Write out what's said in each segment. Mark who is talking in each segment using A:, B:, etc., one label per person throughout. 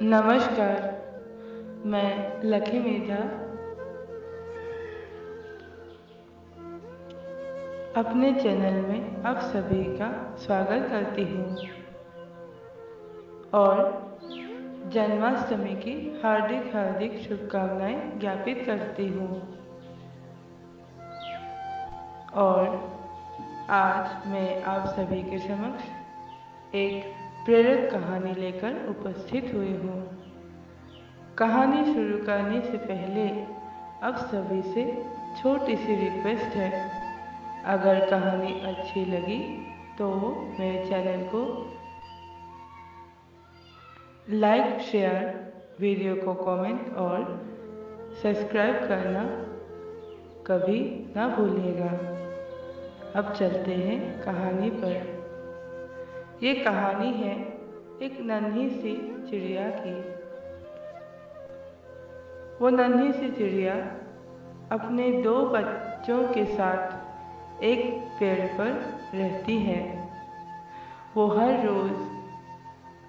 A: नमस्कार, मैं लकी मेधा अपने चैनल में आप सभी का स्वागत करती हूँ और जन्माष्टमी की हार्दिक हार्दिक शुभकामनाएं ज्ञापित करती हूँ। और आज मैं आप सभी के समक्ष एक प्रेरक कहानी लेकर उपस्थित हुई हूँ। कहानी शुरू करने से पहले आप सभी से छोटी सी रिक्वेस्ट है, अगर कहानी अच्छी लगी तो मेरे चैनल को लाइक, शेयर, वीडियो को कमेंट और सब्सक्राइब करना कभी ना भूलिएगा। अब चलते हैं कहानी पर। ये कहानी है एक नन्ही सी चिड़िया की। वो नन्ही सी चिड़िया अपने 2 बच्चों के साथ एक पेड़ पर रहती है। वो हर रोज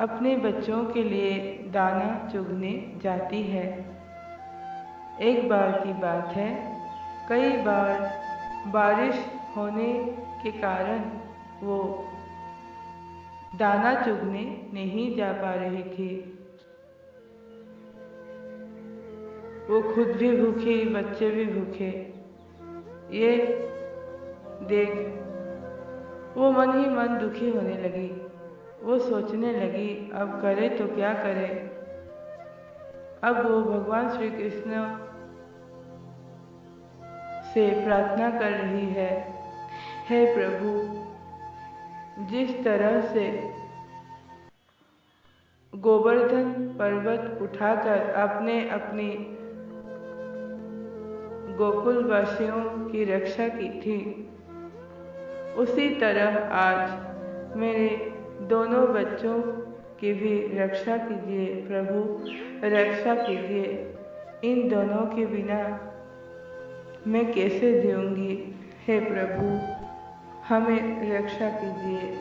A: अपने बच्चों के लिए दाना चुगने जाती है। एक बार की बात है, कई बार बारिश होने के कारण वो दाना चुगने नहीं जा पा रही थी। वो खुद भी भूखी, बच्चे भी भूखे। ये देख वो मन ही मन दुखी होने लगी। वो सोचने लगी, अब करे तो क्या करे। अब वो भगवान श्री कृष्ण से प्रार्थना कर रही है, हे प्रभु, जिस तरह से गोवर्धन पर्वत उठाकर आपने अपनी गोकुल वासियों की रक्षा की थी, उसी तरह आज मेरे दोनों बच्चों की भी रक्षा कीजिए प्रभु, रक्षा कीजिए। इन दोनों के बिना मैं कैसे जीऊंगी। हे प्रभु, हमें रक्षा कीजिए।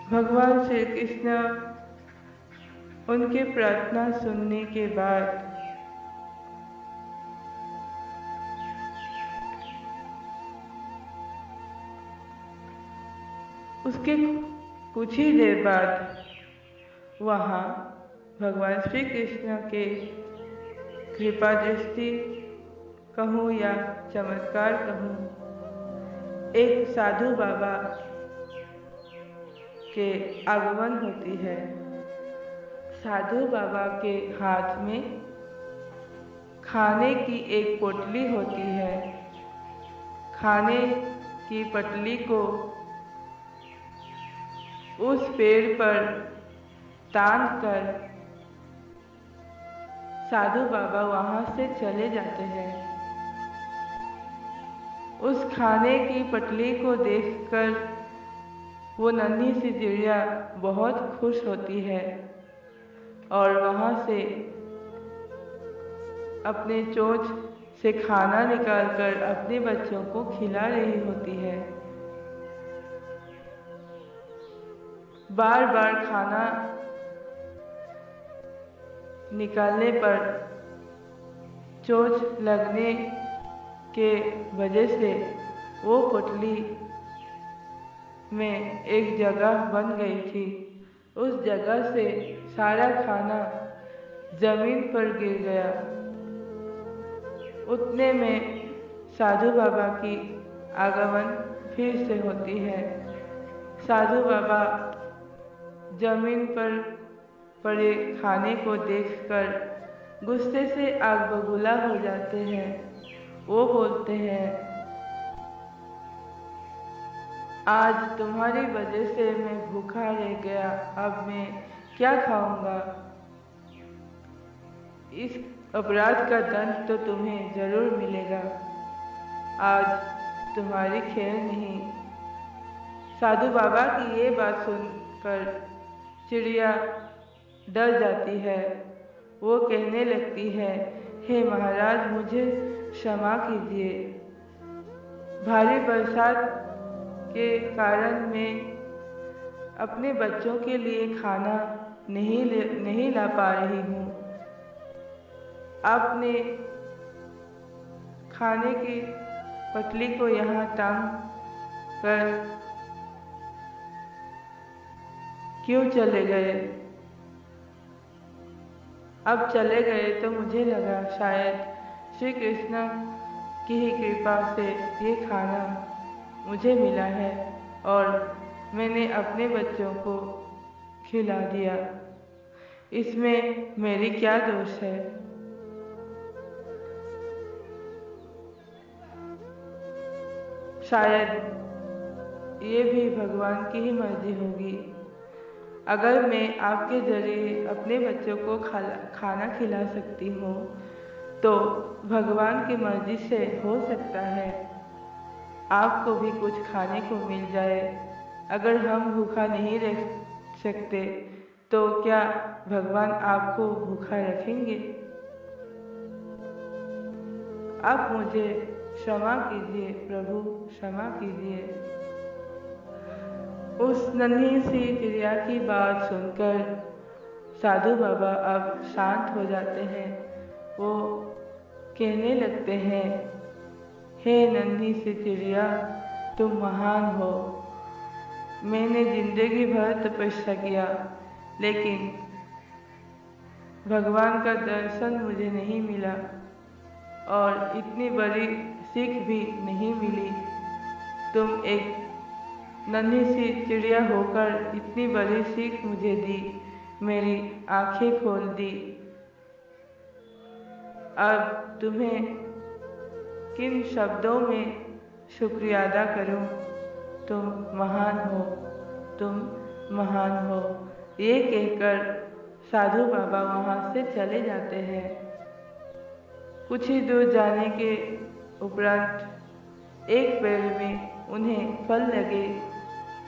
A: भगवान श्री कृष्ण उनकी प्रार्थना सुनने के बाद उसके कुछ ही देर बाद वहाँ भगवान श्री कृष्ण के कृपा दृष्टि कहूँ या चमत्कार कहूँ, एक साधु बाबा के आगमन होती है। साधु बाबा के हाथ में खाने की एक पोटली होती है। खाने की पोटली को उस पेड़ पर तान कर साधु बाबा वहाँ से चले जाते हैं। उस खाने की पोटली को देखकर वो नन्ही सी चिड़िया बहुत खुश होती है और वहाँ से अपने चोंच से खाना निकालकर अपने बच्चों को खिला रही होती है। बार बार खाना निकालने पर चोंच लगने के वजह से वो पोटली में एक जगह बन गई थी। उस जगह से सारा खाना जमीन पर गिर गया। उतने में साधु बाबा की आगमन फिर से होती है। साधु बाबा जमीन पर पड़े खाने को देखकर गुस्से से आग बबूला हो जाते हैं। वो बोलते हैं, आज तुम्हारी वजह से मैं भूखा रह गया, अब मैं क्या खाऊंगा। इस अपराध का दंड तो तुम्हें जरूर मिलेगा। आज तुम्हारी खैर नहीं। साधु बाबा की ये बात सुनकर चिड़िया डर जाती है। वो कहने लगती है, हे महाराज, मुझे क्षमा कीजिए। भारी बरसात के कारण मैं अपने बच्चों के लिए खाना नहीं ला पा रही हूँ। आपने खाने की पटली को यहाँ टांग कर क्यों चले गए? अब चले गए तो मुझे लगा शायद श्री कृष्ण की ही कृपा से ये खाना मुझे मिला है और मैंने अपने बच्चों को खिला दिया। इसमें मेरी क्या दोष है? शायद ये भी भगवान की ही मर्जी होगी। अगर मैं आपके जरिए अपने बच्चों को खाना खिला सकती हूँ तो भगवान की मर्जी से हो सकता है आपको भी कुछ खाने को मिल जाए। अगर हम भूखा नहीं रह सकते तो क्या भगवान आपको भूखा रखेंगे? आप मुझे क्षमा कीजिए प्रभु, क्षमा कीजिए। उस नन्ही सी चिड़िया की बात सुनकर साधु बाबा अब शांत हो जाते हैं। वो कहने लगते हैं, हे नन्ही सी चिड़िया, तुम महान हो। मैंने जिंदगी भर तपस्या किया लेकिन भगवान का दर्शन मुझे नहीं मिला और इतनी बड़ी सीख भी नहीं मिली। तुम एक नन्ही सी चिड़िया होकर इतनी बड़ी सीख मुझे दी, मेरी आंखें खोल दी। अब तुम्हें किन शब्दों में शुक्रिया अदा करूं? तुम महान हो, तुम महान हो। ये कहकर साधु बाबा वहाँ से चले जाते हैं। कुछ ही दूर जाने के उपरांत एक पेड़ में उन्हें फल लगे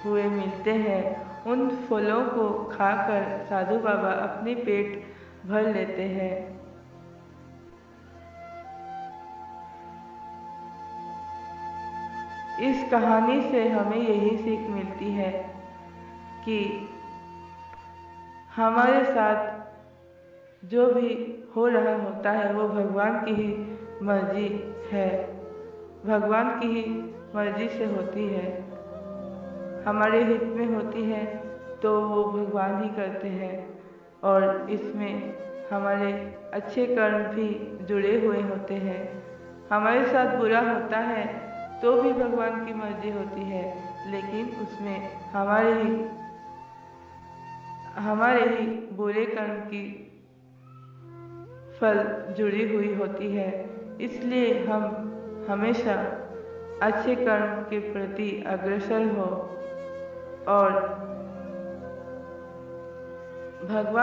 A: हुए मिलते हैं। उन फलों को खाकर साधु बाबा अपनी पेट भर लेते हैं। इस कहानी से हमें यही सीख मिलती है कि हमारे साथ जो भी हो रहा होता है वो भगवान की ही मर्जी है, भगवान की ही मर्जी से होती है। हमारे हित में होती है तो वो भगवान ही करते हैं और इसमें हमारे अच्छे कर्म भी जुड़े हुए होते हैं। हमारे साथ बुरा होता है तो भी भगवान की मर्जी होती है, लेकिन उसमें हमारे ही बुरे कर्म की फल जुड़ी हुई होती है। इसलिए हम हमेशा अच्छे कर्म के प्रति अग्रसर हो और भगवान